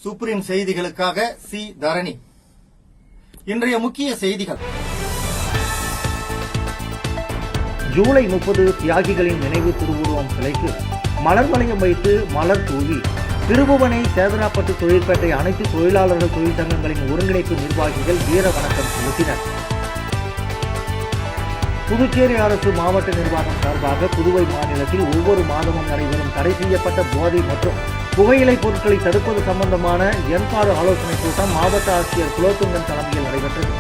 Supreme செய்திகளுக்காக C தரணி. இன்றைய முக்கிய செய்திகள். ஜூலை 30 தியாகிகளின் நினைவு திருவுருவம் சிலைக்கு மலர் வளையம் வைத்து மலர் தூவி திருபுவனை சேதராப்பட்டு தொழிற்பேட்டை அனைத்து தொழிலாளர்கள் தொழிற்சங்கங்களின் ஒருங்கிணைப்பு நிர்வாகிகள் வீர வணக்கம் செலுத்தினர். புதுச்சேரி அரசு மாவட்ட நிர்வாகம் சார்பாக புதுவை மாநிலத்தில் ஒவ்வொரு மாதமும் நடைபெறும் தடை செய்யப்பட்ட போதை மற்றும் புகையிலை பொருட்களை தடுப்பது சம்பந்தமான எண்பாடு ஆலோசனைக் கூட்டம் மாவட்ட ஆட்சியர் குலோத்துங்கன் தலைமையில் நடைபெற்றது.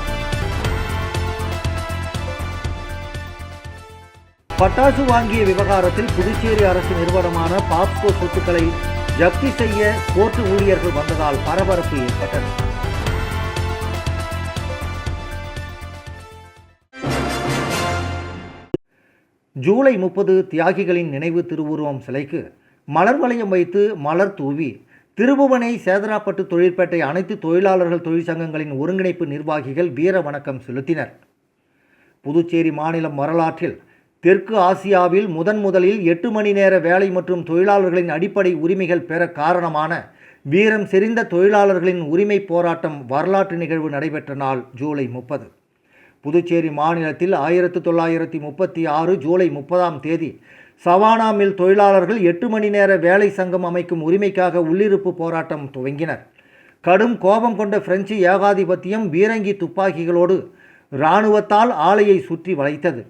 பட்டாசு வாங்கிய விவகாரத்தில் புதுச்சேரி அரசு நிறுவனமான பாப்ஸ்கோ சொத்துக்களை ஜப்தி செய்ய கோர்ட்டு ஊழியர்கள் வந்ததால் பரபரப்பு ஏற்பட்டது. ஜூலை 30 தியாகிகளின் நினைவு திருவுருவம் சிலைக்கு மலர் வளையம் வைத்து மலர் தூவி திருபுவனை சேதராப்பட்டு தொழிற்பேட்டை அனைத்து தொழிலாளர்கள் தொழிற்சங்கங்களின் ஒருங்கிணைப்பு நிர்வாகிகள் வீர வணக்கம் செலுத்தினர். புதுச்சேரி மாநிலம் வரலாற்றில் தெற்கு ஆசியாவில் முதலில் 8 மணி நேர வேலை மற்றும் தொழிலாளர்களின் அடிப்படை உரிமைகள் பெற காரணமான வீரம் செறிந்த தொழிலாளர்களின் உரிமை போராட்டம் வரலாற்று நிகழ்வு நடைபெற்ற நாள் ஜூலை 30. புதுச்சேரி மாநிலத்தில் 1936 ஜூலை 30 சவானா மில் தொழிலாளர்கள் 8 மணி நேர வேலை சங்கம் அமைக்கும் உரிமைக்காக உள்ளிருப்பு போராட்டம் துவங்கினர். கடும் கோபம் கொண்ட பிரெஞ்சு ஏகாதிபத்தியம் பீரங்கி துப்பாக்கிகளோடு இராணுவத்தால் ஆலையை சுற்றி வளைத்தது.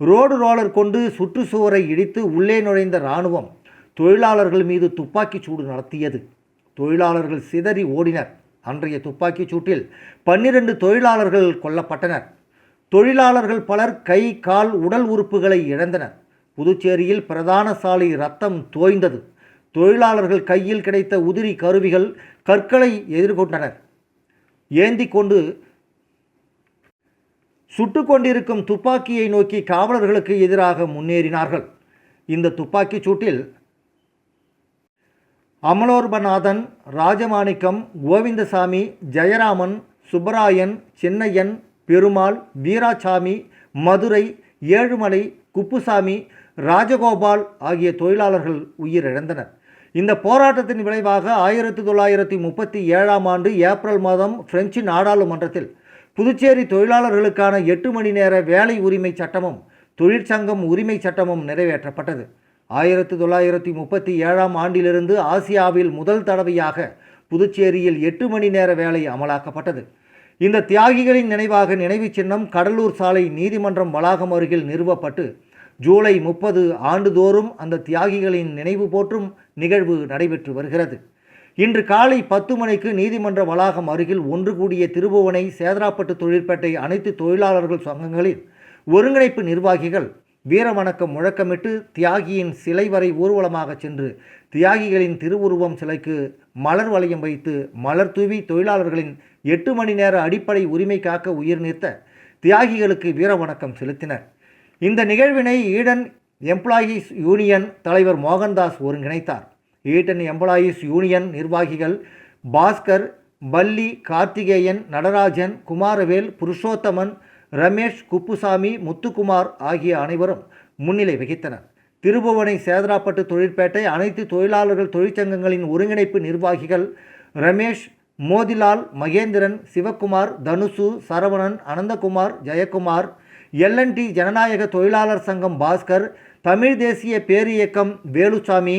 ரோடு ரோலர் கொண்டு சுற்றுச்சுவரை இடித்து உள்ளே நுழைந்த இராணுவம் தொழிலாளர்கள் மீது துப்பாக்கிச் சூடு நடத்தியது. தொழிலாளர்கள் சிதறி ஓடினர். அன்றைய துப்பாக்கிச் சூட்டில் 12 தொழிலாளர்கள் கொல்லப்பட்டனர். தொழிலாளர்கள் பலர் கை கால் உடல் உறுப்புகளை இழந்தனர். புதுச்சேரியில் பிரதான சாலை ரத்தம் தோய்ந்தது. தொழிலாளர்கள் கையில் கிடைத்த உதிரி கருவிகள் கற்களை எதிர்கொண்டனர். ஏந்தி கொண்டு சுட்டு கொண்டிருக்கும் துப்பாக்கியை நோக்கி காவலர்களுக்கு எதிராக முன்னேறினார்கள். இந்த துப்பாக்கிச் சூட்டில் அமலோர்பநாதன், ராஜமாணிக்கம், கோவிந்தசாமி, ஜெயராமன், சுப்பராயன், சின்னையன், பெருமாள், வீராசாமி, மதுரை, ஏழுமலை, குப்புசாமி, ராஜகோபால் ஆகிய தொழிலாளர்கள் உயிரிழந்தனர். இந்த போராட்டத்தின் விளைவாக 1937 ஏப்ரல் மாதம் பிரெஞ்சு நாடாளுமன்றத்தில் புதுச்சேரி தொழிலாளர்களுக்கான 8 மணி நேர வேலை உரிமை சட்டமும் தொழிற்சங்கம் உரிமை சட்டமும் நிறைவேற்றப்பட்டது. 1937 ஆசியாவில் முதல் தடவையாக புதுச்சேரியில் 8 மணி நேர வேலை அமலாக்கப்பட்டது. இந்த தியாகிகளின் நினைவாக நினைவு சின்னம் கடலூர் சாலை நீதிமன்றம் வளாகம் அருகில் நிறுவப்பட்டு ஜூலை 30 ஆண்டுதோறும் அந்த தியாகிகளின் நினைவு போற்றும் நிகழ்வு நடைபெற்று வருகிறது. இன்று காலை 10 மணிக்கு நீதிமன்ற வளாகம் அருகில் ஒன்று கூடிய திருபுவனை சேதராப்பட்டு தொழிற்பேட்டை அனைத்து தொழிலாளர்கள் சங்கங்களின் ஒருங்கிணைப்பு நிர்வாகிகள் வீரவணக்கம் முழக்கமிட்டு தியாகியின் சிலை வரை ஊர்வலமாக சென்று தியாகிகளின் திருவுருவம் சிலைக்கு மலர் வளையம் வைத்து மலர் தூவி தொழிலாளர்களின் 8 மணி நேர அடிப்படை உரிமை காக்க உயிர் நீத்த தியாகிகளுக்கு வீரவணக்கம் செலுத்தினர். இந்த நிகழ்வினை ஈடன் எம்ப்ளாயீஸ் யூனியன் தலைவர் மோகன்தாஸ் ஒருங்கிணைத்தார். ஈடன் எம்ப்ளாயீஸ் யூனியன் நிர்வாகிகள் பாஸ்கர், பல்லி, கார்த்திகேயன், நடராஜன், குமாரவேல், புருஷோத்தமன், ரமேஷ், குப்புசாமி, முத்துக்குமார் ஆகிய அனைவரும் முன்னிலை வகித்தனர். திருபுவனை சேதராப்பட்டு தொழிற்பேட்டை அனைத்து தொழிலாளர்கள் தொழிற்சங்கங்களின் ஒருங்கிணைப்பு நிர்வாகிகள் ரமேஷ், மோதிலால், மகேந்திரன், சிவக்குமார், தனுசு, சரவணன், அனந்தகுமார், ஜெயக்குமார், LNT ஜனநாயக தொழிலாளர் சங்கம் பாஸ்கர், தமிழ் தேசிய பேரியக்கம் வேலுசாமி,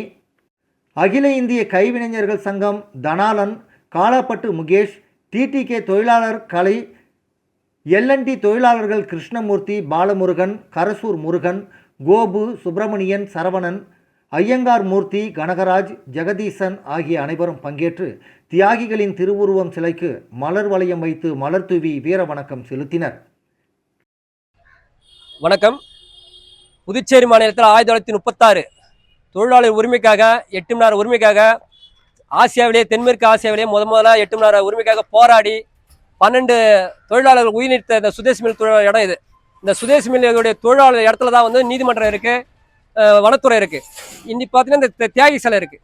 அகில இந்திய கைவினைஞர்கள் சங்கம் தனாலன், காலாப்பட்டு முகேஷ், TTK தொழிலாளர் கலை, LNT தொழிலாளர்கள் கிருஷ்ணமூர்த்தி, பாலமுருகன், கரசூர் முருகன், கோபு, சுப்பிரமணியன், சரவணன், ஐயங்கார் மூர்த்தி, கனகராஜ், ஜெகதீசன் ஆகிய அனைவரும் பங்கேற்று தியாகிகளின் திருவுருவம் சிலைக்கு மலர் வளையம் வைத்து மலர் தூவி வீர வணக்கம் செலுத்தினர். வணக்கம். புதுச்சேரி மாநிலத்தில் 1936 தொழிலாளர் உரிமைக்காக 8 மணி நேர உரிமைக்காக ஆசியாவிலேயே தென்மேற்கு ஆசியாவிலேயே முதல்ல 8 மணி நேர உரிமைக்காக போராடி 12 தொழிலாளர்கள் உயிர் நீத்த இந்த சுதேசி மில் இடம் இது. இந்த சுதேசி மில்லுடைய தொழிலாளர் இடத்துல தான் வந்து நீதிமன்றம் இருக்குது, வனத்துறை இருக்குது. இன்னைக்கு பார்த்தீங்கன்னா இந்த தியாகி சிலை இருக்குது.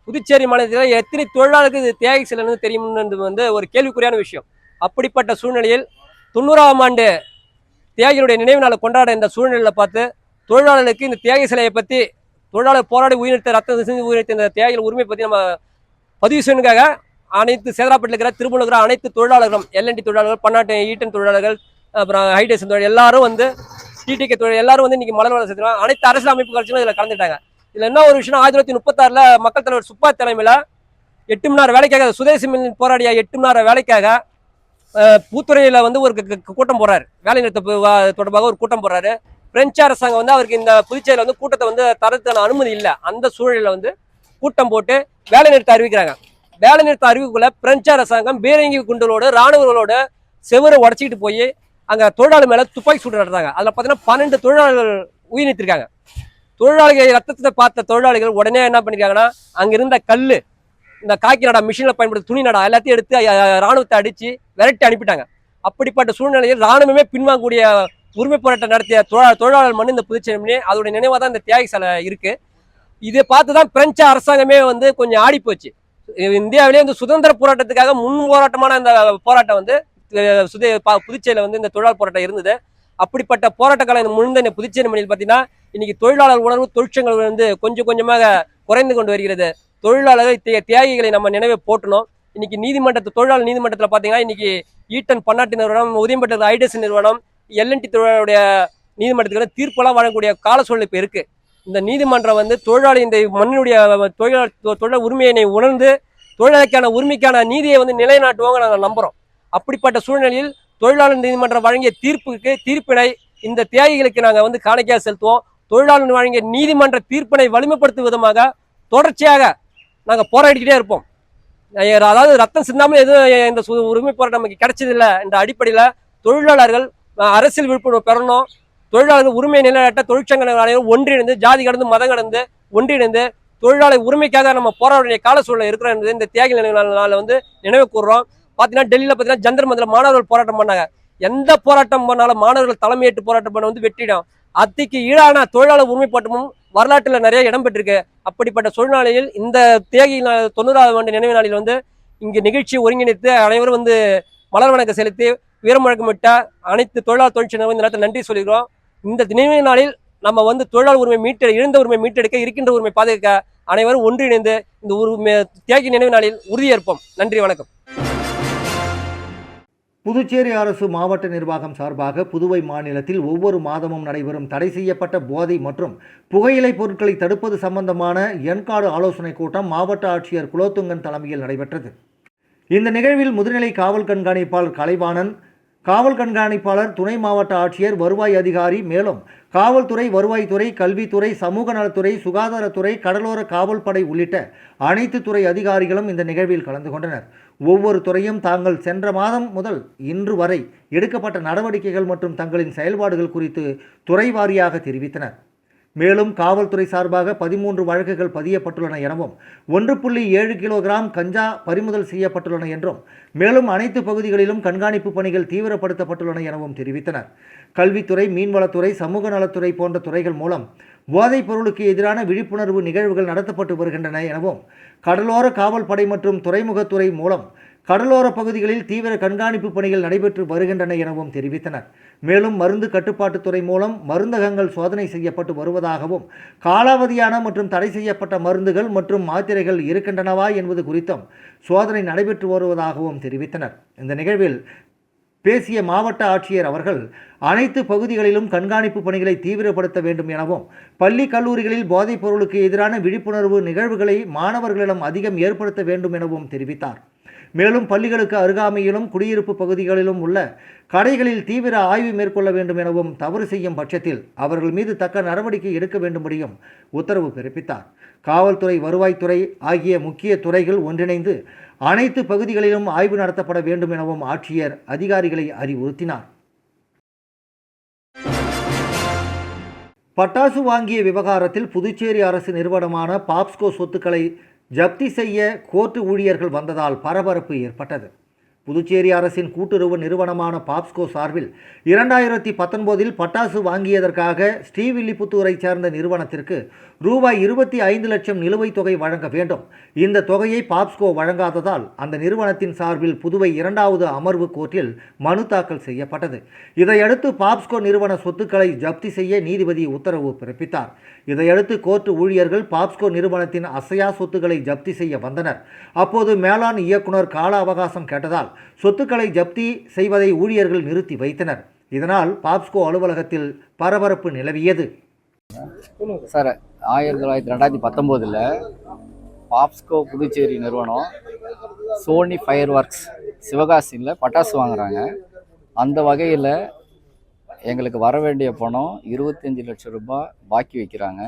புதுச்சேரி மாநிலத்தில் எத்தனை தொழிலாளருக்கு இது தியாகி சிலைன்னு தெரியும்னு வந்து ஒரு கேள்விக்குறியான விஷயம். அப்படிப்பட்ட சூழ்நிலையில் 90ஆம் ஆண்டு தியாகிகளுடைய நினைவு நாளை கொண்டாட இந்த சூழ்நிலையில் பார்த்து தொழிலாளர்களுக்கு இந்த தியாகி சிலையை பற்றி தொழிலாளர் போராடி உயிரிழத்த ரத்த செஞ்சு உயிரிழத்த இந்த தியாகிகள் உரிமை பற்றி நம்ம பதிவு செய்யணுக்காக அனைத்து சேதராப்பட்டில் இருக்கிற திருப்பூர் இருக்கிற அனைத்து தொழிலாளர்களும் எல்என்டி தொழிலாளர்கள், பன்னாட்டு ஈட்டன் தொழிலாளர்கள், அப்புறம் ஹைடேஷன் தொழிலாளர் எல்லாரும் வந்து டிடிகே தொழில் எல்லாரும் வந்து இன்னைக்கு மலர் வளம் சேர்த்துருவாங்க. அனைத்து அரசியல் அமைப்பு கட்சிகளும் இதில் கலந்துட்டாங்க. இதில் என்ன ஒரு விஷயம், 1936 மக்கள் தலைவர் சுப்பா தலைமையில் 8 மணி நேரம் வேலைக்காக சுதேசி மில் போராடிய 8 மணி நேரம் வேலைக்காக பூத்துறையில் வந்து ஒரு கூட்டம் போடுறாரு. வேலை நிறுத்த தொடர்பாக ஒரு கூட்டம் போடுறாரு. பிரெஞ்சு அரசாங்கம் வந்து அவருக்கு இந்த புதுச்சேரியில் வந்து கூட்டத்தை வந்து தரத்துக்கான அனுமதி இல்லை. அந்த சூழலில் வந்து கூட்டம் போட்டு வேலை நிறுத்த அறிவிக்கிறாங்க. வேலை நிறுத்த அறிவிப்புக்குள்ள பிரெஞ்சு அரசாங்கம் பீரங்கி குண்டுகளோடு ராணுவங்களோட செவரை உடச்சிக்கிட்டு போய் அங்கே தொழிலாளர் மேலே துப்பாக்கி சூடு நடத்துறாங்க. அதில் பார்த்தீங்கன்னா 12 தொழிலாளர்கள் உயிர் நீத்திருக்காங்க. தொழிலாளிகள் ரத்தத்தை பார்த்த தொழிலாளிகள் உடனே என்ன பண்ணிருக்காங்கன்னா, அங்கே இருந்த கல், இந்த காக்கி நடா மிஷினில் பயன்படுத்த துணி நடா எல்லாத்தையும் எடுத்து ராணுவத்தை அடித்து விரட்டி அனுப்பிட்டாங்க. அப்படிப்பட்ட சூழ்நிலையில் ராணுவமே பின்வாங்கக்கூடிய உரிமை போராட்டம் நடத்திய தொழிலாளர் மண் இந்த புதுச்சேரி. அதோடைய நினைவாக தான் இந்த தியாகி சிலை இருக்கு. இதை பார்த்து தான் பிரெஞ்சு அரசாங்கமே வந்து கொஞ்சம் ஆடி போச்சு. இந்தியாவிலேயே வந்து சுதந்திர போராட்டத்துக்காக முன் போராட்டமான இந்த போராட்டம் வந்து புதுச்சேரியில் வந்து இந்த தொழிலாளர் போராட்டம் இருந்தது. அப்படிப்பட்ட போராட்ட காலம் முழுந்த இந்த புதுச்சேரி மண்ணில் பார்த்தீங்கன்னா இன்னைக்கு தொழிலாளர் உணர்வு, தொழிற்சங்கள் வந்து கொஞ்சம் கொஞ்சமாக குறைந்து கொண்டு வருகிறது. தொழிலாளர்கள் தியாகிகளை நம்ம நினைவை போட்டணும். இன்னைக்கு தொழிலாளர் நீதிமன்றத்தில் பார்த்தீங்கன்னா இன்னைக்கு ஈட்டன் பன்னாட்டு நிறுவனம், உதயம்பேட்டை ஹைடேஷன் நிறுவனம், எல்என்டி தொழிலாளருடைய நீதிமன்றத்துக்கு தீர்ப்பெல்லாம் வழங்கக்கூடிய கால சூழல் இப்போ இருக்கு. இந்த நீதிமன்றம் வந்து தொழிலாளி இந்த மண்ணினுடைய தொழிலாளர் உரிமையினை உணர்ந்து தொழிலாளிக்கான உரிமைக்கான நீதியை வந்து நிலைநாட்டுவாங்க நாங்கள் நம்புறோம். அப்படிப்பட்ட சூழ்நிலையில் தொழிலாளர் நீதிமன்றம் வழங்கிய தீர்ப்பினை இந்த தியாகிகளுக்கு நாங்கள் வந்து காணிக்கையாக செலுத்துவோம். தொழிலாளர் வழங்கிய நீதிமன்ற தீர்ப்பினை வலிமைப்படுத்தும் விதமாக தொடர்ச்சியாக நாங்கள் போராடிக்கிட்டே இருப்போம். அதாவது ரத்தம் சிந்தாமல் எதுவும் இந்த உரிமை போராட்டம் நமக்கு கிடைச்சதில்லை என்ற அடிப்படையில் தொழிலாளர்கள் அரசியல் விழிப்புணர்வு பெறணும். தொழிலாளர்கள் உரிமை நிலைநாட்ட தொழிற்சங்கங்கள் அனைவரும் ஒன்றிணைந்து, ஜாதி கடந்து மதம் கடந்து ஒன்றிணைந்து தொழிலாளர் உரிமைக்காக நம்ம போராட கால சூழல் இருக்கிற இந்த தியாகி நினைவு வந்து நினைவு கூறுறோம். பார்த்தீங்கன்னா டெல்லியில் பார்த்தீங்கன்னா ஜந்தர் மந்தில் மாணவர்கள் போராட்டம் பண்ணாங்க. எந்த போராட்டம் பண்ணாலும் மாணவர்கள் தலைமையேற்று போராட்டம் பண்ண வந்து வெற்றிடும். அத்திக்கு ஈடான தொழிலாளர் உரிமை போராட்டமும் வரலாற்றில் நிறைய இடம் பெற்றிருக்கு. அப்படிப்பட்ட சூழ்நிலையில் இந்த தியாகி 90வது ஆண்டு நினைவு நாளில் வந்து இங்கு நிகழ்ச்சியை ஒருங்கிணைத்து அனைவரும் வந்து மலர் வணக்கம் செலுத்தி வீரமுழக்கமிட்ட அனைத்து தொழிலாளர் தொழிற்சங்கங்களும் இந்த நேரத்தில் நன்றி சொல்கிறோம். இந்த நினைவு நாளில் நம்ம வந்து தொழிலாளர் உரிமை இழந்த உரிமை மீட்டெடுக்க, இருக்கின்ற உரிமை பாதுகாக்க அனைவரும் ஒன்றிணைந்து இந்த தியாகி நினைவு நாளில் உறுதியேற்போம். நன்றி, வணக்கம். புதுச்சேரி அரசு மாவட்ட நிர்வாகம் சார்பாக புதுவை மாநிலத்தில் ஒவ்வொரு மாதமும் நடைபெறும் தடை செய்யப்பட்ட போதை மற்றும் புகையிலை பொருட்களை தடுப்பது சம்பந்தமான எண்காடு ஆலோசனைக் கூட்டம் மாவட்ட ஆட்சியர் குலோத்துங்கன் தலைமையில் நடைபெற்றது. இந்த நிகழ்வில் முதுநிலை காவல் கண்காணிப்பாளர் கலைவாணன், காவல் கண்காணிப்பாளர், துணை மாவட்ட ஆட்சியர், வருவாய் அதிகாரி, மேலும் காவல்துறை, வருவாய்த்துறை, கல்வித்துறை, சமூக நலத்துறை, சுகாதாரத்துறை, கடலோர காவல்படை உள்ளிட்ட அனைத்து துறை அதிகாரிகளும் இந்த நிகழ்வில் கலந்து கொண்டனர். ஒவ்வொரு துறையும் தாங்கள் சென்ற மாதம் முதல் இன்று வரை எடுக்கப்பட்ட நடவடிக்கைகள் மற்றும் தங்களின் செயல்பாடுகள் குறித்து துறை வாரியாக தெரிவித்தனர். மேலும் காவல்துறை சார்பாக 13 வழக்குகள் பதியப்பட்டுள்ளன எனவும் 1.7 கிலோகிராம் கஞ்சா பறிமுதல் செய்யப்பட்டுள்ளன என்றும், மேலும் அனைத்து பகுதிகளிலும் கண்காணிப்பு பணிகள் தீவிரப்படுத்தப்பட்டுள்ளன எனவும் தெரிவித்தனர். கல்வித்துறை, மீன்வளத்துறை, சமூக நலத்துறை போன்ற துறைகள் மூலம் போதைப் பொருளுக்கு எதிரான விழிப்புணர்வு நிகழ்வுகள் நடத்தப்பட்டு வருகின்றன எனவும், கடலோர காவல் படை மற்றும் துறைமுகத்துறை மூலம் கடலோர பகுதிகளில் தீவிர கண்காணிப்பு பணிகள் நடைபெற்று வருகின்றன எனவும் தெரிவித்தனர். மேலும் மருந்து கட்டுப்பாட்டுத்துறை மூலம் மருந்தகங்கள் சோதனை செய்யப்பட்டு வருவதாகவும், காலாவதியான மற்றும் தடை செய்யப்பட்ட மருந்துகள் மற்றும் மாத்திரைகள் இருக்கின்றனவா என்பது குறித்தும் சோதனை நடைபெற்று வருவதாகவும் தெரிவித்தனர். இந்த நிகழ்வில் பேசிய மாவட்ட ஆட்சியர் அவர்கள் அனைத்து பகுதிகளிலும் கண்காணிப்பு பணிகளை தீவிரப்படுத்த வேண்டும் எனவும், பள்ளி கல்லூரிகளில் போதைப் பொருளுக்கு எதிரான விழிப்புணர்வு நிகழ்வுகளை மாணவர்களிடம் அதிகம் ஏற்படுத்த வேண்டும் எனவும் தெரிவித்தார். மேலும் பள்ளிகளுக்கு அருகாமையிலும் குடியிருப்பு பகுதிகளிலும் உள்ள கடைகளில் தீவிர ஆய்வு மேற்கொள்ள வேண்டும் எனவும், தவறு செய்யும் பட்சத்தில் அவர்கள் மீது தக்க நடவடிக்கை எடுக்க வேண்டும்படியும் உத்தரவு பிறப்பித்தார். காவல்துறை, வருவாய்த்துறை ஆகிய முக்கிய துறைகள் ஒன்றிணைந்து அனைத்து பகுதிகளிலும் ஆய்வு நடத்தப்பட வேண்டும் எனவும் ஆட்சியர் அதிகாரிகளை அறிவுறுத்தினார். பட்டாசு வாங்கிய விவகாரத்தில் புதுச்சேரி அரசு நிறுவனமான பாப்ஸ்கோ சொத்துக்களை ஜப்தி செய்ய கோர்ட்டு ஊழியர்கள் வந்ததால் பரபரப்பு ஏற்பட்டது. புதுச்சேரி அரசின் கூட்டுறவு நிறுவனமான பாப்ஸ்கோ சார்பில் 2019இல் பட்டாசு வாங்கியதற்காக ஸ்ரீவில்லிபுத்தூரைச் சேர்ந்த நிறுவனத்திற்கு ரூபாய் 25 லட்சம் நிலுவைத் தொகை வழங்க வேண்டும். இந்த தொகையை பாப்ஸ்கோ வழங்காததால் அந்த நிறுவனத்தின் சார்பில் புதுவை 2வது அமர்வு கோர்ட்டில் மனு தாக்கல் செய்யப்பட்டது. இதையடுத்து பாப்ஸ்கோ நிறுவன சொத்துக்களை ஜப்தி செய்ய நீதிபதி உத்தரவு பிறப்பித்தார். இதையடுத்து கோர்ட் ஊழியர்கள் பாப்ஸ்கோ நிறுவனத்தின் அசையா சொத்துக்களை ஜப்தி செய்ய வந்தனர். அப்போது மேலாண் இயக்குனர் கால அவகாசம் கேட்டதால் சொத்துக்களை ஜப்தி செய்வதை ஊழியர்கள் நிறுத்தி வைத்தனர். இதனால் பாப்ஸ்கோ அலுவலகத்தில் பரபரப்பு நிலவியது. சார் 2019 பாப்ஸ்கோ புதுச்சேரி நிறுவனம் சோனி ஃபயர் ஒர்க்ஸ் சிவகாசியில் பட்டாசு வாங்குறாங்க. அந்த வகையில் எங்களுக்கு வர வேண்டிய பணம் 25 லட்சம் ரூபாய் பாக்கி வைக்கிறாங்க.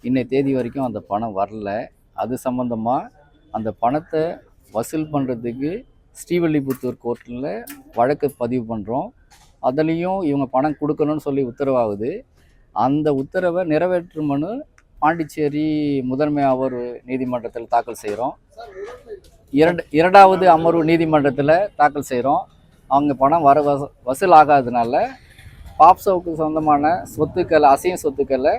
இன்னை தேதி வரைக்கும் அந்த பணம் வரல. அது சம்மந்தமாக அந்த பணத்தை வசூல் பண்ணுறதுக்கு ஸ்ரீவில்லிபுத்தூர் கோர்ட்டில் வழக்கு பதிவு பண்ணுறோம். அதுலேயும் இவங்க பணம் கொடுக்கணும்னு சொல்லி உத்தரவாகுது. அந்த உத்தரவை நிறைவேற்றும் மனு பாண்டிச்சேரி முதன்மை அமர்வு நீதிமன்றத்தில் தாக்கல் செய்கிறோம். இரண்டாவது அமர்வு நீதிமன்றத்தில் தாக்கல் செய்கிறோம். அவங்க பணம் வசூல் ஆகாததுனால பாப்ஸ்கோவுக்கு சொந்தமான சொத்துக்களை அசையும் சொத்துக்களை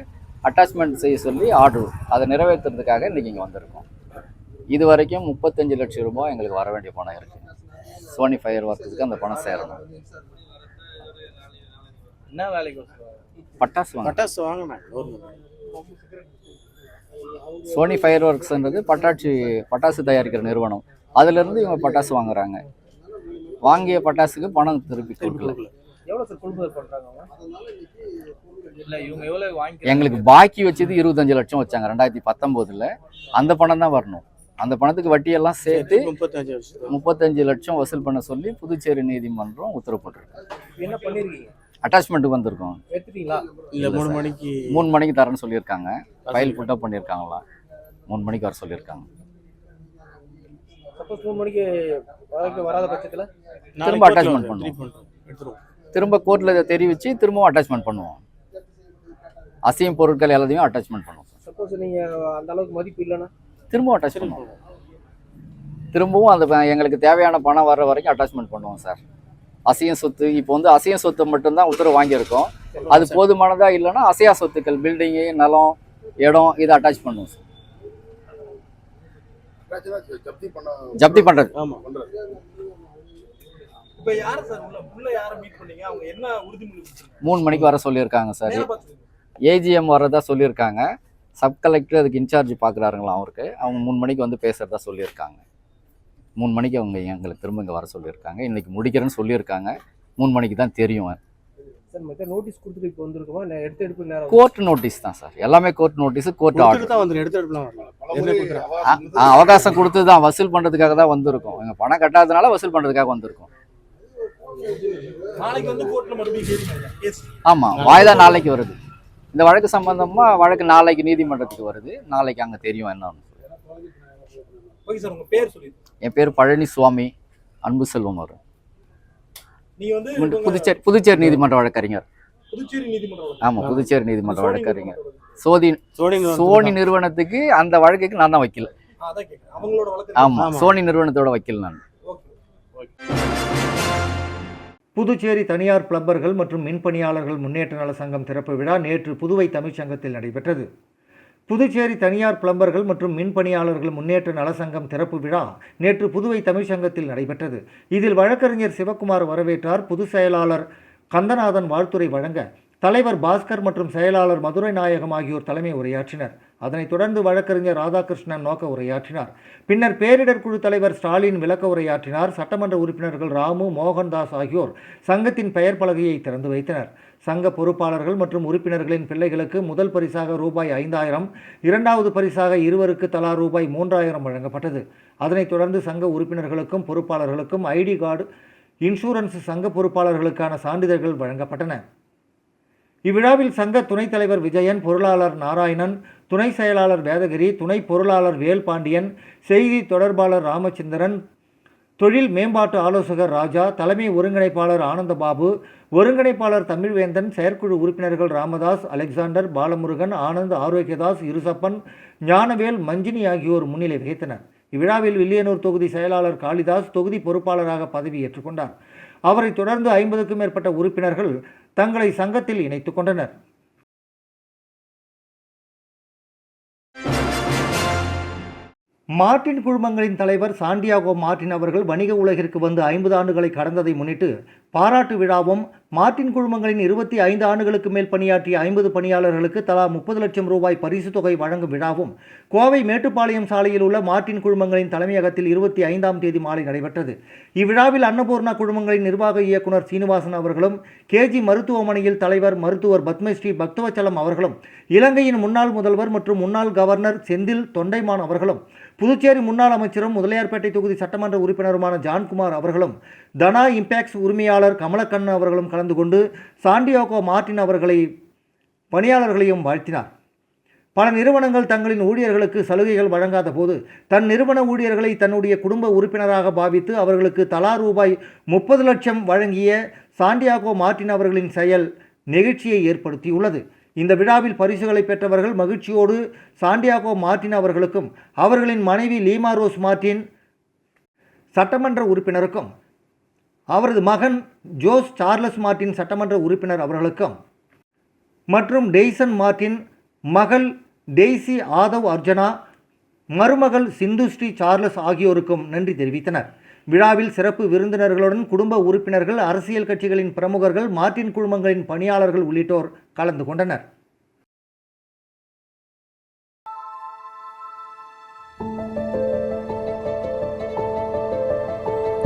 அட்டாச்மெண்ட் செய்ய சொல்லி ஆர்டர் அதை நிறைவேற்றுறதுக்காக இன்றைக்கி இங்கே வந்திருக்கோம். இது வரைக்கும் 35 லட்சம் ரூபாய் எங்களுக்கு வர வேண்டிய பணம் இருக்குது. சோனி ஃபயர் ஒர்க்குக்கு அந்த பணம் சேரணும். என்ன வேலைக்கு? பட்டாசு வாங்கினேன். சோனி ஃபயர் ஒர்க்ஸ்ன்றது பட்டாசு தயாரிக்கிற நிறுவனம். அதுலேருந்து இவங்க பட்டாசு வாங்குறாங்க. வாங்கிய பட்டாசுக்கு பணம் திருப்பி கொடுக்கல. எவ்வளோ சார் கொள்முதல் பண்ணுறாங்க? இல்லை இவங்க எவ்வளோ வாங்கி எங்களுக்கு பாக்கி வச்சது 25 லட்சம் வச்சாங்க 2019. அந்த பணம் தான் வரணும். அந்த பணத்துக்கு வட்டியெல்லாம் சேர்த்து 35 லட்சம் வசூல் பண்ண சொல்லி புதுச்சேரி நீதிமன்றம் உத்தரவு போட்டிருக்கு. என்ன பண்ணிருக்கீங்க? அட்டாச்மெண்ட்டுக்கு வந்திருக்கோம். எடுத்துட்டீங்களா? இல்லை 3 மணிக்கு தரேன்னு சொல்லியிருக்காங்க. ஃபைல் புட்டப் பண்ணியிருக்காங்களா? 3 மணிக்கு வர சொல்லியிருக்காங்க. சப்போஸ் 3 மணிக்கு வராத பட்சத்தில் திரும்ப அட்டாச்மெண்ட் பண்ணுவோம். திரும்ப கோர்ட்டில் தெரிவித்து திரும்பவும் அட்டாச்மெண்ட் பண்ணுவோம். அசையும் பொருட்கள் எல்லாத்தையும் அட்டாச்மெண்ட் பண்ணுவோம். சப்போஸ் நீங்கள் அந்த அளவுக்கு மதிப்பு இல்லைன்னா திரும்பவும் அட்டாச் பண்ணுவோம். திரும்பவும் அந்த எங்களுக்கு தேவையான பணம் வர்ற வரைக்கும் அட்டாச்மெண்ட் பண்ணுவோம் சார். அசையும் சொத்து இப்போ அசையும் சொத்து மட்டும்தான் உத்தரவு வாங்கியிருக்கோம். அது போதுமானதா இல்லைன்னா அசையா சொத்துக்கள் பில்டிங்கு நிலம் இடம் இதை அட்டாச் பண்ணுவோம் சார். ஜப்தி பண்ணுறது. ஆமாம். இப்போ யார் சார் உள்ள யாரை மீட் பண்ணீங்க? அவங்க என்ன உறுதிமொழி? 3 மணிக்கு வர சொல்லியிருக்காங்க சார். ஏஜிஎம் வரதா சொல்லியிருக்காங்க. சப் கலெக்டர் அதுக்கு இன்சார்ஜ் பார்க்குறாருங்களா அவருக்கு. அவங்க 3 மணிக்கு வந்து பேசுகிறதா சொல்லியிருக்காங்க. 3 மணிக்கு அவங்க எங்களுக்கு திரும்ப இங்கே வர சொல்லியிருக்காங்க. இன்றைக்கி முடிக்கிறேன்னு சொல்லியிருக்காங்க. 3 மணிக்கு தான் தெரியும் சார். மற்ற நோட்டீஸ் கொடுத்துட்டு இப்போ வந்துருக்குமா? இல்லை எடுத்து நேரம் கோர்ட் நோட்டீஸ் தான் சார். எல்லாமே கோர்ட் நோட்டீஸ், கோர்ட் ஆர்டர் தான் வந்து எடுத்துலாம் அவகாசம் கொடுத்து தான் வசூல் பண்ணுறதுக்காக தான் வந்திருக்கோம். எங்கள் பணம் கட்டாததுனால வசூல் பண்ணுறதுக்காக வந்திருக்கோம். நாளைக்கு வந்து கோர்ட்டில் மறுபடியும் ஆமாம், வாய்தா நாளைக்கு வருது. இந்த வழக்கு சம்பந்தமாக வழக்கு நாளைக்கு நீதிமன்றத்துக்கு வருது. நாளைக்கு அங்கே தெரியும் என்னன்னு. Okay sir. உங்கள் பேர் சொல்லி? என் பேர் பழனிசுவாமி அன்பு செல்வம். வரும். நீங்கள் வந்து புதுச்சேரி நீதிமன்ற வழக்கறிஞர். புதுச்சேரி நீதிமன்றம்? ஆமாம், புதுச்சேரி நீதிமன்ற வழக்கறிஞர். சோனி நிறுவனத்துக்கு அந்த வழக்குக்கு நான் தான் வக்கீல். ஆமாம், சோனி நிறுவனத்தோட வக்கீல் நான். புதுச்சேரி தனியார் பிளம்பர்கள் மற்றும் மின்பணியாளர்கள் முன்னேற்ற நல சங்கம் திறப்பு விழா நேற்று புதுவை தமிழ்ச்சங்கத்தில் நடைபெற்றது. புதுச்சேரி தனியார் பிளம்பர்கள் மற்றும் மின்பணியாளர்கள் முன்னேற்ற நல சங்கம் திறப்பு விழா நேற்று புதுவை தமிழ்ச்சங்கத்தில் நடைபெற்றது. இதில் வழக்கறிஞர் சிவக்குமார் வரவேற்றார். பொதுச் செயலாளர் கந்தநாதன் வாழ்த்துரை வழங்க, தலைவர் பாஸ்கர் மற்றும் செயலாளர் மதுரை நாயகம் ஆகியோர் தலைமை உரையாற்றினர். அதனைத் தொடர்ந்து வழக்கறிஞர் ராதாகிருஷ்ணன் நோக்க உரையாற்றினார். பின்னர் பேரிடர் குழு தலைவர் ஸ்டாலின் விளக்க உரையாற்றினார். சட்டமன்ற உறுப்பினர்கள் ராமு, மோகன்தாஸ் ஆகியோர் சங்கத்தின் பெயர் பலகையை திறந்து வைத்தனர். சங்க பொறுப்பாளர்கள் மற்றும் உறுப்பினர்களின் பிள்ளைகளுக்கு முதல் பரிசாக ரூபாய் 5000, இரண்டாவது பரிசாக இருவருக்கு தலா ரூபாய் 3000 வழங்கப்பட்டது. அதனைத் தொடர்ந்து சங்க உறுப்பினர்களுக்கும் பொறுப்பாளர்களுக்கும் ஐடி கார்டு, இன்சூரன்ஸ், சங்க பொறுப்பாளர்களுக்கான சான்றிதழ்கள் வழங்கப்பட்டன. இவ்விழாவில் சங்க துணைத் தலைவர் விஜயன், பொருளாளர் நாராயணன், துணை செயலாளர் வேதகிரி, துணை பொருளாளர் வேல்பாண்டியன், செய்தி தொடர்பாளர் ராமச்சந்திரன், தொழில் மேம்பாட்டு ஆலோசகர் ராஜா, தலைமை ஒருங்கிணைப்பாளர் ஆனந்தபாபு, ஒருங்கிணைப்பாளர் தமிழ்வேந்தன், செயற்குழு உறுப்பினர்கள் ராமதாஸ், அலெக்சாண்டர், பாலமுருகன், ஆனந்த், ஆரோக்கியதாஸ், இருசப்பன், ஞானவேல், மஞ்சினி ஆகியோர் முன்னிலை வகித்தனர். இவ்விழாவில் வில்லியனூர் தொகுதி செயலாளர் காளிதாஸ் தொகுதி பொறுப்பாளராக பதவியேற்றுக் கொண்டார். அவரைத் தொடர்ந்து 50க்கும் மேற்பட்ட உறுப்பினர்கள் தங்களை சங்கத்தில் இணைத்துக் கொண்டனர். மார்ட்டின் குழுமங்களின் தலைவர் சாண்டியாகோ மார்ட்டின் அவர்கள் வணிக உலகிற்கு வந்து 50 ஆண்டுகளை கடந்ததை முன்னிட்டு பாராட்டு விழாவும், மார்ட்டின் குழுமங்களின் 25 ஆண்டுகளுக்கு மேல் பணியாற்றிய 50 பணியாளர்களுக்கு தலா 30 லட்சம் ரூபாய் பரிசு தொகை வழங்கும் விழாவும் கோவை மேட்டுப்பாளையம் சாலையில் உள்ள மார்ட்டின் குழுமங்களின் தலைமையகத்தில் 25ஆம் தேதி மாலை நடைபெற்றது. இவ்விழாவில் அன்னபூர்ணா குழுமங்களின் நிர்வாக இயக்குனர் சீனிவாசன் அவர்களும், கேஜி மருத்துவமனையில் தலைவர் மருத்துவர் பத்மஸ்ரீ பக்தவச்சலம் அவர்களும், இலங்கையின் முன்னாள் முதல்வர் மற்றும் முன்னாள் கவர்னர் செந்தில் தொண்டைமான் அவர்களும், புதுச்சேரி முன்னாள் அமைச்சரும் முதலியார்பேட்டை தொகுதி சட்டமன்ற உறுப்பினருமான ஜான்குமார் அவர்களும், தனா இம்பேக்ட்ஸ் உரிமையாளர் கமலக்கண்ணன் அவர்களும் கலந்து கொண்டு சாண்டியாகோ மார்ட்டின் அவர்களை பணியாளர்களையும் வாழ்த்தினார். பல நிறுவனங்கள் தங்களின் ஊழியர்களுக்கு சலுகைகள் வழங்காத போது தன் நிறுவன ஊழியர்களை தன்னுடைய குடும்ப உறுப்பினராக பாவித்து அவர்களுக்கு தலா ரூபாய் 30 லட்சம் வழங்கிய சாண்டியாகோ மார்ட்டின் அவர்களின் செயல் நெகிழ்ச்சியை ஏற்படுத்தியுள்ளது. இந்த விழாவில் பரிசுகளை பெற்றவர்கள் மகிழ்ச்சியோடு சாண்டியாகோ மார்ட்டின் அவர்களுக்கும், அவர்களின் மனைவி லீமா ரோஸ் மார்ட்டின் சட்டமன்ற உறுப்பினருக்கும், அவரது மகன் ஜோஸ் சார்லஸ் மார்ட்டின் சட்டமன்ற உறுப்பினர் அவர்களுக்கும் மற்றும் டெய்சன் மார்ட்டின் மகள் டெய்சி ஆதவ் அர்ஜனா, மருமகள் சிந்துஸ்ரீ சார்லஸ் ஆகியோருக்கும் நன்றி தெரிவித்தனர். விழாவில் சிறப்பு விருந்தினர்களுடன் குடும்ப உறுப்பினர்கள், அரசியல் கட்சிகளின் பிரமுகர்கள், மார்ட்டின் குழுமங்களின் பணியாளர்கள் உள்ளிட்டோர் கலந்து கொண்டனர்.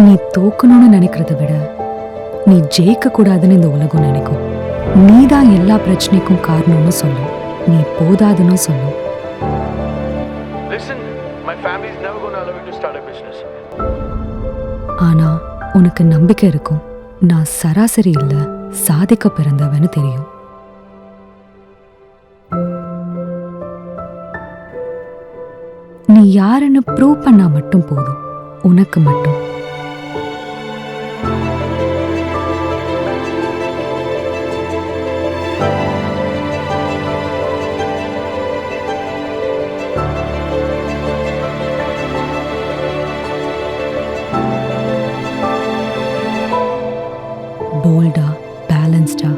நீ தோக்கணும்னு நினைக்கிறத விட நீ ஜெயிக்க கூடாதுன்னு இந்த உலகம் நினைக்கும். நீதான் எல்லா பிரச்சனைக்கும் காரணம்னு சொல்லும். நீ போதாதுன்னு சொல்லும். Listen, my family is never going to allow me to start a business. ஆனா உனக்கு நம்பிக்கை இருக்கும். நான் சராசரி இல்ல, சாதிக்க பிறந்தவன்னு தெரியும். நீ யாருன்னு ப்ரூவ் பண்ணா மட்டும் போதும், உனக்கு மட்டும். போல்டா, பேலன்ஸ்டா,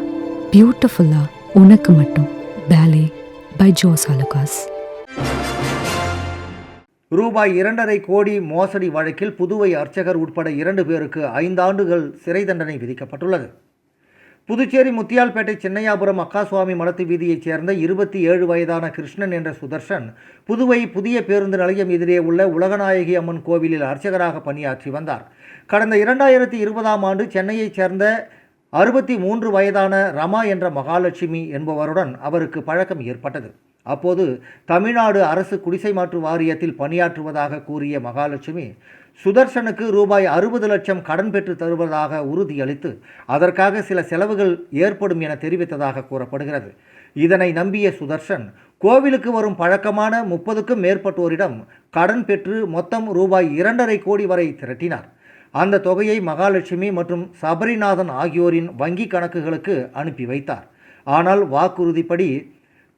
பியூட்டிஃபுல்லா, உனக்கு மட்டும். பேலே பை ஜோஸ் அலுகாஸ். ரூபாய் 2.5 கோடி மோசடி வழக்கில் புதுவை அர்ச்சகர் உட்பட 2 பேருக்கு 5 ஆண்டுகள் சிறை தண்டனை விதிக்கப்பட்டுள்ளது. புதுச்சேரி முத்தியால்பேட்டை சின்னையாபுரம் அக்காசுவாமி மடத்து வீதியைச் சேர்ந்த 27 வயதான கிருஷ்ணன் என்ற சுதர்ஷன் புதுவை புதிய பேருந்து நிலையம் எதிரே உள்ள உலகநாயகி அம்மன் கோவிலில் அர்ச்சகராக பணியாற்றி வந்தார். கடந்த 2020ஆம் ஆண்டு சென்னையைச் சேர்ந்த 63 வயதான ரமா என்ற மகாலட்சுமி என்பவருடன் அவருக்கு பழக்கம் ஏற்பட்டது. அப்போது தமிழ்நாடு அரசு குடிசை மாற்று வாரியத்தில் பணியாற்றுவதாக கூறிய மகாலட்சுமி சுதர்ஷனுக்கு ரூபாய் 60 லட்சம் கடன் பெற்று தருவதாக உறுதியளித்து அதற்காக சில செலவுகள் ஏற்படும் என தெரிவித்ததாக கூறப்படுகிறது. இதனை நம்பிய சுதர்ஷன் கோவிலுக்கு வரும் பழக்கமான 30க்கும் மேற்பட்டோரிடம் கடன் பெற்று மொத்தம் ரூபாய் 2.5 கோடி வரை திரட்டினார். அந்த தொகையை மகாலட்சுமி மற்றும் சபரிநாதன் ஆகியோரின் வங்கி கணக்குகளுக்கு அனுப்பி வைத்தார். ஆனால் வாக்குறுதிப்படி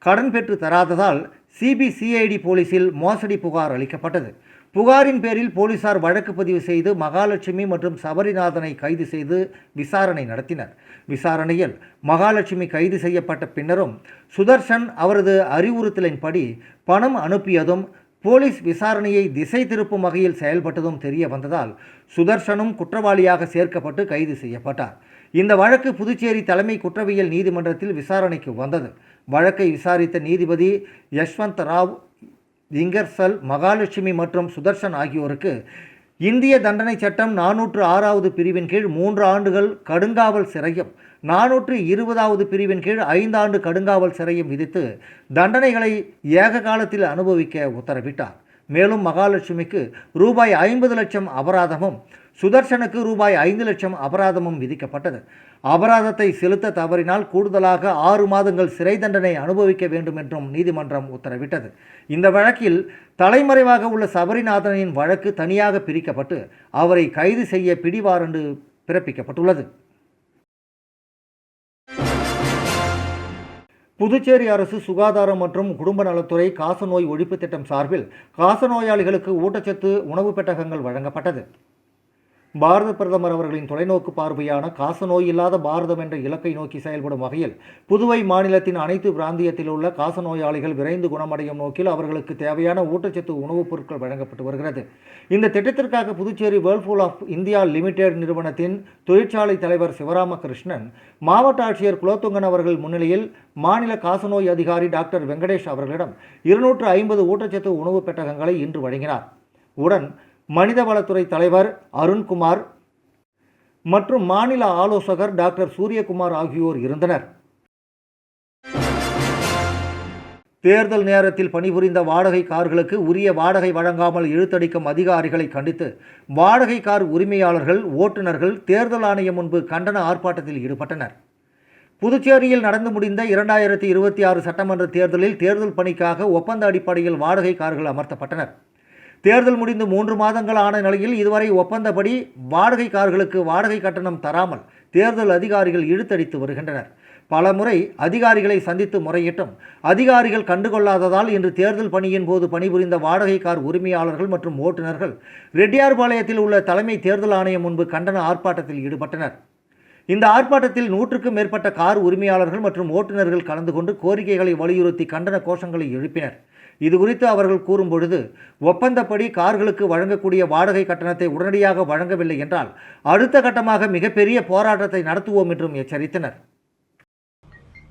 கடன் பெற்று தராததால் சிபிசிஐடி போலீசில் மோசடி புகார் அளிக்கப்பட்டது. புகாரின் பேரில் போலீசார் வழக்கு பதிவு செய்து மகாலட்சுமி மற்றும் சபரிநாதனை கைது செய்து விசாரணை நடத்தினர். விசாரணையில் மகாலட்சுமி கைது செய்யப்பட்ட பின்னரும் சுதர்ஷன் அவரது அறிவுறுத்தலின்படி பணம் அனுப்பியதும் போலீஸ் விசாரணையை திசை திருப்பும் வகையில் செயல்பட்டதும் தெரிய வந்ததால் சுதர்ஷனும் குற்றவாளியாக சேர்க்கப்பட்டு கைது செய்யப்பட்டார். இந்த வழக்கு புதுச்சேரி தலைமை குற்றவியல் நீதிமன்றத்தில் விசாரணைக்கு வந்தது. வழக்கை விசாரித்த நீதிபதி யஷ்வந்த் ராவ் இங்கர்சல் மகாலட்சுமி மற்றும் சுதர்ஷன் ஆகியோருக்கு இந்திய தண்டனை சட்டம் 406வது பிரிவின் கீழ் 3 ஆண்டுகள் கடுங்காவல் சிறையும் 420வது பிரிவின் கீழ் 5 ஆண்டு கடுங்காவல் சிறையும் விதித்து தண்டனைகளை ஏக காலத்தில் அனுபவிக்க உத்தரவிட்டார். மேலும் மகாலட்சுமிக்கு ரூபாய் 50 லட்சம் அபராதமும் சுதர்ஷனுக்கு ரூபாய் 5 லட்சம் அபராதமும் விதிக்கப்பட்டது. அபராதத்தை செலுத்த தவறினால் கூடுதலாக 6 மாதங்கள் சிறை தண்டனை அனுபவிக்க வேண்டும் என்றும் நீதிமன்றம் உத்தரவிட்டது. இந்த வழக்கில் தலைமறைவாக உள்ள சபரிநாதனின் வழக்கு தனியாக பிரிக்கப்பட்டு அவரை கைது செய்ய பிடிவாரண்டு பிறப்பிக்கப்பட்டுள்ளது. புதுச்சேரி அரசு சுகாதாரம் மற்றும் குடும்ப நலத்துறை காசநோய் ஒழிப்பு திட்டம் சார்பில் காசநோயாளிகளுக்கு ஊட்டச்சத்து உணவு பெட்டகங்கள் வழங்கப்பட்டது. பாரத பிரதமர் அவர்களின் தொலைநோக்கு பார்வையான காசநோய் இல்லாத பாரதம் என்ற இலக்கை நோக்கி செயல்படும் வகையில் புதுவை மாநிலத்தின் அனைத்து பிராந்தியத்தில் உள்ள காசநோயாளிகள் விரைந்து குணமடையும் நோக்கில் அவர்களுக்கு தேவையான ஊட்டச்சத்து உணவுப் பொருட்கள் வழங்கப்பட்டு வருகிறது. இந்த திட்டத்திற்காக Puducherry Whirlpool of India Limited நிறுவனத்தின் தொழிற்சாலை தலைவர் சிவராமகிருஷ்ணன், மாவட்ட ஆட்சியர் குலோத்துங்கன் அவர்கள் முன்னிலையில் மாநில காசநோய் அதிகாரி டாக்டர் வெங்கடேஷ் அவர்களிடம் 250 ஊட்டச்சத்து உணவு பெட்டகங்களை இன்று வழங்கினார். உடன் மனிதவளத்துறை தலைவர் அருண்குமார் மற்றும் மாநில ஆலோசகர் டாக்டர் சூரியகுமார் ஆகியோர் இருந்தனர். தேர்தல் நேரத்தில் பணிபுரிந்த வாடகை கார்களுக்கு உரிய வாடகை வழங்காமல் இழுத்தடிக்கும் அதிகாரிகளை கண்டித்து வாடகை கார் உரிமையாளர்கள், ஓட்டுநர்கள் தேர்தல் ஆணையம் முன்பு கண்டன ஆர்ப்பாட்டத்தில் ஈடுபட்டனர். புதுச்சேரியில் நடந்து முடிந்த 2026 சட்டமன்ற தேர்தலில் தேர்தல் பணிக்காக ஒப்பந்த அடிப்படையில் வாடகை கார்கள் அமர்த்தப்பட்டனர். தேர்தல் முடிந்து 3 மாதங்கள் ஆன நிலையில் இதுவரை ஒப்பந்தப்படி வாடகை கார்களுக்கு வாடகை கட்டணம் தராமல் தேர்தல் அதிகாரிகள் இழுத்தடித்து வருகின்றனர். பலமுறை அதிகாரிகளை சந்தித்து முறையிட்டும் அதிகாரிகள் கண்டுகொள்ளாததால் இன்று தேர்தல் பணியின் போது பணிபுரிந்த வாடகை கார் உரிமையாளர்கள் மற்றும் ஓட்டுநர்கள் ரெட்டியார்பாளையத்தில் உள்ள தலைமை தேர்தல் ஆணையம் முன்பு கண்டன ஆர்ப்பாட்டத்தில் ஈடுபட்டனர். இந்த ஆர்ப்பாட்டத்தில் 100க்கும் மேற்பட்ட கார் உரிமையாளர்கள் மற்றும் ஓட்டுநர்கள் கலந்து கொண்டு கோரிக்கைகளை வலியுறுத்தி கண்டன கோஷங்களை எழுப்பினர். இதுகுறித்து அவர்கள் கூறும்பொழுது, ஒப்பந்தப்படி கார்களுக்கு வழங்கக்கூடிய வாடகை கட்டணத்தை உடனடியாக வழங்கவில்லை என்றால் அடுத்த கட்டமாக மிகப்பெரிய போராட்டத்தை நடத்துவோம் என்றும் எச்சரித்தனர்.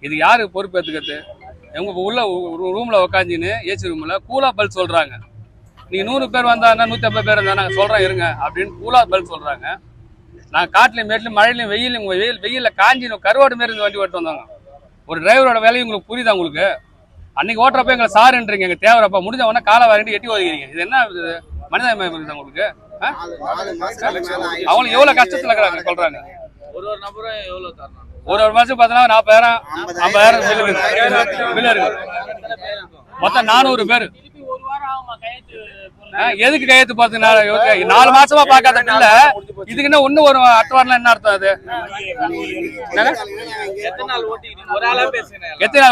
இது யாரு பொறுப்பேற்றுக்கிறது? எங்க உள்ள ரூம்ல உட்காந்துன்னு ஏசி ரூம்ல கூலா பல் சொல்றாங்க. நீங்க 100 பேர் வந்தாங்கன்னா 150 பேர் இருந்தா நாங்க சொல்றோம் இருங்க அப்படின்னு கூலா பல் சொல்றாங்க. நான் காட்டுலையும் மேட்லையும் மழையிலையும் வெயில்ல காஞ்சி கருவாடு மாரி இந்த வண்டி ஓட்டு வந்தாங்க. ஒரு டிரைவரோட வேலையும் உங்களுக்கு புரியுதா? உங்களுக்கு அன்னைக்கு ஓட்டுறப்ப எங்களை சாருன்றீங்க, எங்க தேவைப்பா முடிஞ்ச உடனே காலை வாங்கிட்டு எட்டி ஒதுக்கிறீங்க. இது என்ன மனிதமயம் உங்களுக்கு? அவங்களுக்கு எவ்வளவு கஷ்டத்துல இருக்கிறாங்க சொல்றாங்க. ஒரு நபரும் எவ்வளவு தரணும்? ஒரு மாசம் பார்த்தீங்கன்னா 40,000 50,000 பில் இருக்கு. மொத்தம் 400 பேர். எதுக்கு கையெழுத்து போறது? 4 மாசமா பாக்காத பில்ல இதுக்கு என்ன ஒண்ணு ஒரு அட்டவாரில் என்ன அர்த்தம்? அது எத்தனை நாள்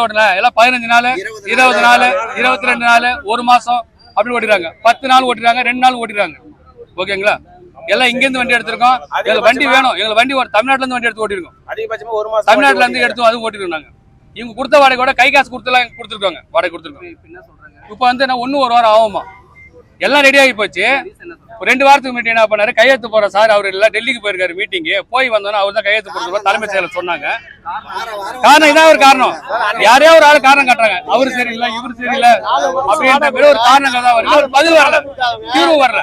ஓட்டல? எல்லாம் 15 நாள், 20 நாள், 22 நாள், 1 மாசம் அப்படி ஓட்டிடுறாங்க. 10 நாள் ஓட்டிடுறாங்க, 2 நாள் ஓட்டிடுறாங்க. ஓகேங்களா? எல்லாம் இங்க இருந்து வண்டி எடுத்திருக்கோம். எங்களுக்கு வண்டி வேணும். எங்களுக்கு வண்டி தமிழ்நாட்டுல இருந்து வண்டி எடுத்து ஓட்டிருக்கோம். அதிகபட்சமா 1 மாசம் தமிழ்நாட்டுல இருந்து எடுத்து அதுவும் ஓட்டிருக்கோம். நாங்க இவங்க கொடுத்த வாடகை கூட கை காசு கொடுத்துலாம் கொடுத்துருக்காங்க. வாடகை கொடுத்துருக்கோம். இப்ப வந்து நான் 1 வாரம் ஆகுமா? எல்லாம் ரெடி ஆகி போச்சு. 2 வாரத்துக்கு முன்னாடி என்ன பண்ணாரு, கையெழுத்து போற சார் அவர் எல்லாம் டெல்லிக்கு போயிருக்காரு மீட்டிங்கு. போய் வந்தோன்னா அவர் தான் கையெழுத்து போடுற தலைமை செயலர் சொன்னாங்க. காரணம் இதான் ஒரு காரணம். யாரையோ ஒரு ஆள் காரணம் காட்டுறாங்க. அவரு சரியில்லை, இவரு சரியில்லை அப்படின்ற மாதிரி ஒரு காரணங்கள் தான் வருது. ஒரு பதில் வரல, தீர்வு வரல.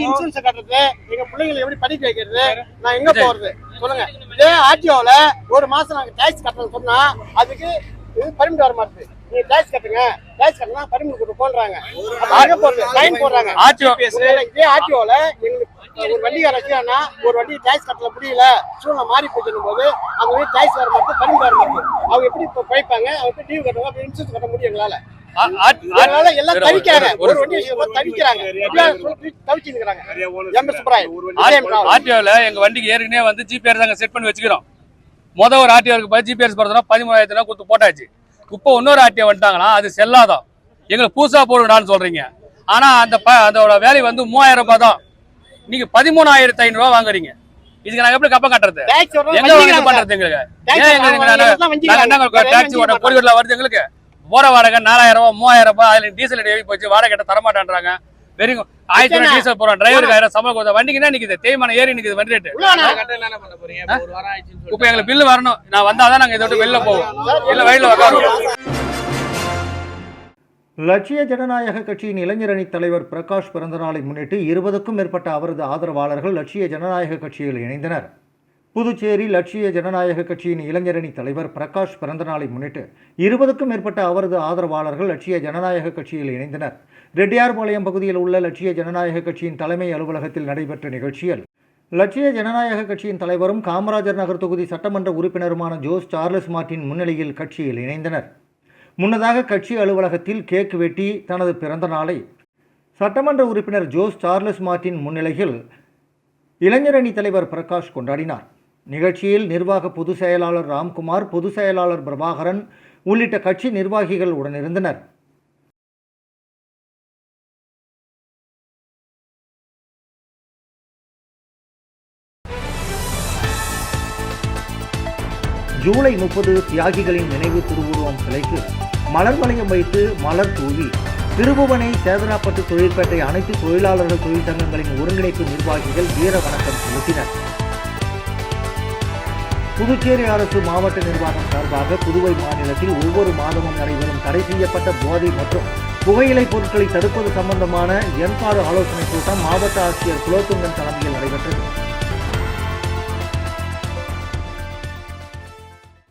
இன்சூரன்ஸ் கட்டுறது, எங்க பிள்ளைங்களை எப்படி படிக்க வைக்கிறது, நான் எங்க போறது சொல்லுங்க. இதே ஆர்டிஓல 1 மாசம் நாங்க டாக்ஸ் கட்டணும் சொன்னா அதுக்கு பர்மிட் வர மாட்டேங்குது. நீங்க டாக்ஸ் கட்டுங்க, டாக்ஸ் கட்டினா பர்மிட் கொடுத்து போடுறாங்க. லைன் போடுறாங்க. இதே ஆர்டிஓல எங்களுக்கு ஒரு வண்டிக்கார வச்சுக்கானா ஒரு வண்டி டாக்ஸ் கட்டல முடியல, சூழ்நிலை மாறி போச்சுன்னு போது அவங்க வந்து டாக்ஸ் வர மாட்டேன், பர்மிட் வர மாட்டேன். அவங்க எப்படி இப்போ குறைப்பாங்க? அவங்க எப்படி டியூ கட்டுவாங்க? அப்படி இன்சூரன்ஸ் கட்ட முடியும் எங்களால? எல்லாம் தவிக்கிறாங்க. ஒரு வண்டி தவிக்கிறாங்க, தவிச்சுக்கிறாங்க. ஆர்டிஓல எங்க வண்டிக்கு ஏற்கனவே வந்து ஜிபிஆர் தாங்க செட் பண்ணி வச்சுக்கிறோம். ஒரு ஆர்டிஓக்கு ஜிபிஆர் போறதுனா 13,000 கொடுத்து போட்டாச்சு. இப்போ இன்னொரு ஆர்டிஓ வந்துட்டாங்களா, அது செல்லாதான். எங்களுக்கு புதுசா போடுங்கடான்னு சொல்றீங்க. ஆனா அதோட வேலை வந்து 3,000 ரூபாய் தான். நீங்க 13,500 ரூபாய் வாங்குறீங்க. இதுக்கு நாங்க எப்படி கப்பம் கட்டுறது? எங்க வந்து பண்றது? எங்களுக்கு டாக்ஸி ஓட்ட பொறிகொள்ள வருது. எங்களுக்கு போற வாடகை 4,000 ரூபாய், 3,000 ரூபாய். அதுல டீசல் ஏறி போச்சு. வாடகை கிட்ட தரமாட்டான்றாங்க. வெறும் 1000 டீசல் போறோம். டிரைவருக்கு 1000 சம்பளம் கொடுத்த வண்டிக்கு என்ன நிக்குது? தேய்மானம் ஏறி நிக்குது வண்டி ரேட்டு. இப்ப எங்களுக்கு பில்லு வரணும். நான் வந்தாதான் நாங்க இதை விட்டு வெளில போவோம், இல்ல வழியில உட்காருவோம். லட்சிய ஜனநாயக கட்சியின் இளைஞரணி தலைவர் பிரகாஷ் பிறந்தநாளை முன்னிட்டு 20க்கும் மேற்பட்ட அவரது ஆதரவாளர்கள் லட்சிய ஜனநாயக கட்சியில் இணைந்தனர். புதுச்சேரி லட்சிய ஜனநாயக கட்சியின் இளைஞரணி தலைவர் பிரகாஷ் பிறந்தநாளை முன்னிட்டு 20க்கும் மேற்பட்ட அவரது ஆதரவாளர்கள் லட்சிய ஜனநாயக கட்சியில் இணைந்தனர். ரெட்டியார்பாளையம் பகுதியில் உள்ள லட்சிய ஜனநாயக கட்சியின் தலைமை அலுவலகத்தில் நடைபெற்ற நிகழ்ச்சியில் லட்சிய ஜனநாயக கட்சியின் தலைவரும் காமராஜர் நகர் தொகுதி சட்டமன்ற உறுப்பினருமான ஜோஸ் சார்லஸ் மார்ட்டின் முன்னிலையில் கட்சியில் இணைந்தனர். முன்னதாக கட்சி அலுவலகத்தில் கேக் வெட்டி தனது பிறந்த நாளை சட்டமன்ற உறுப்பினர் ஜோஸ் சார்லஸ் மார்ட்டின் முன்னிலையில் இளைஞரணி தலைவர் பிரகாஷ் கொண்டாடினார். நிகழ்ச்சியில் நிர்வாக பொதுச் செயலாளர் ராம்குமார், பொதுச் செயலாளர் பிரபாகரன் உள்ளிட்ட கட்சி நிர்வாகிகள் உடனிருந்தனர். ஜூலை 30 தியாகிகளின் நினைவு திருவுருவம் சிலைக்கு மலர் வளையம் வைத்து மலர் தூவி திருபுவனை, சேதராப்பட்டு, தொழிற்பேட்டை அனைத்து தொழிலாளர்கள் தொழிற்சங்கங்களின் ஒருங்கிணைப்பு நிர்வாகிகள் வீர வணக்கம் செலுத்தினர். புதுச்சேரி அரசு மாவட்ட நிர்வாகம் சார்பாக புதுவை மாநிலத்தில் ஒவ்வொரு மாதமும் நடைபெறும் தடை செய்யப்பட்ட போதை மற்றும் புகையிலை பொருட்களை தடுப்பது சம்பந்தமான எண்பாடு ஆலோசனைக் கூட்டம் மாவட்ட ஆட்சியர் குலோத்துங்கன் தலைமையில் நடைபெற்றது.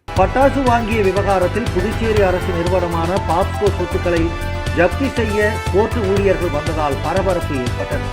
பட்டாசு வாங்கிய விவகாரத்தில் புதுச்சேரி அரசு நிறுவனமான பாப்ஸ்கோ சொத்துக்களை ஜப்தி செய்ய கோர்ட்டு ஊழியர்கள் வந்ததால் பரபரப்பு ஏற்பட்டது.